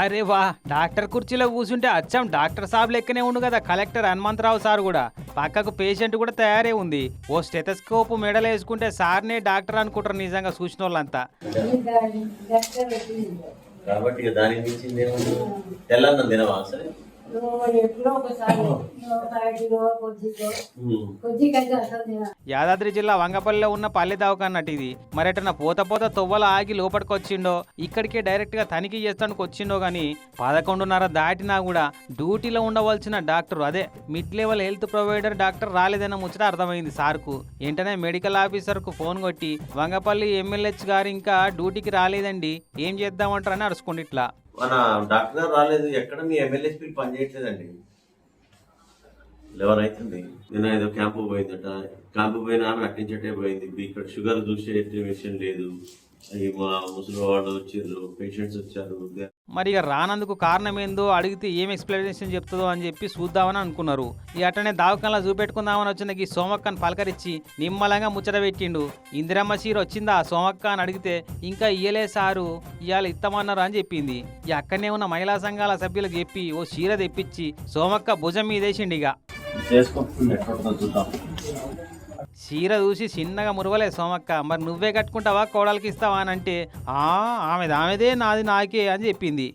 అరే వా, డాక్టర్ కుర్చీలో కూర్చుంటే అచ్చం డాక్టర్ సాబ్ లెక్కనే ఉండు కదా కలెక్టర్ హనుమంతరావు సార్ కూడా. పక్కకు పేషెంట్ కూడా తయారే ఉంది. ఓ స్టెథోస్కోప్ మెడలు వేసుకుంటే సార్నే డాక్టర్ అనుకుంటారు నిజంగా చూసిన వాళ్ళంతా. కాబట్టి ఇక దానికి మించింది ఏముంది? తెల్లన్నం తినవా సరే? యాదాద్రి జిల్లా వంగపల్లిలో ఉన్న పల్లె దవాఖానట ఇది. మరెటన్నా పోత పోత తొవ్వల ఆగి లోపలికి వచ్చిండో, ఇక్కడికే డైరెక్ట్ గా తనిఖీ చేస్తానికి వచ్చిండో గానీ 11:30 దాటినా కూడా డ్యూటీలో ఉండవలసిన డాక్టర్, అదే mid level health provider doctor రాలేదన్న ముచ్చట అర్థమైంది సార్కు. వెంటనే మెడికల్ ఆఫీసర్ కు ఫోన్ కొట్టి వంగపల్లి ఎమ్మెల్యేహెచ్ గారు ఇంకా డ్యూటీకి రాలేదండి, ఏం చేద్దామంటారని అరుచుకోండి. ఇట్లా మన డాక్టర్ గారు రాలేదు, ఎక్కడ మీ ఎమ్మెల్యేస్పీ పని చేయట్లేదండి. ఎవరైతుంది నేను ఏదో క్యాంపు పోయిందట, క్యాంపు పోయినా ఆమె అట్టించటే పోయింది. ఇక్కడ షుగర్ చూసే విషయం లేదు. మా ముసలి వాళ్ళు వచ్చారు, పేషెంట్స్ వచ్చారు. మరి ఇక రానందుకు కారణం ఏందో అడిగితే ఏం ఎక్స్ప్లెనేషన్ చెప్తుందో అని చెప్పి చూద్దామని అనుకున్నారు. ఈ అట్టనే దావకంలా చూపెట్టుకుందామని వచ్చిన ఈ సోమక్కని పలకరించి నిమ్మలంగా ముచ్చట పెట్టిండు. ఇందిరమ్మ చీర వచ్చిందా సోమక్క అని అడిగితే ఇంకా ఇయ్యలే సారు, ఇవాళ ఇత్తమన్నారు అని చెప్పింది. ఈ అక్కడనే ఉన్న మహిళా సంఘాల సభ్యులకు చెప్పి ఓ చీర తెప్పించి సోమక్క భుజం మీదేసిండు. ఇక చీర చూసి చిన్నగా మురవలే సోమక్క. మరి నువ్వే కట్టుకుంటావా కోడలికి ఇస్తావా అని అంటే ఆమెదే నాది నాకే అని చెప్పింది.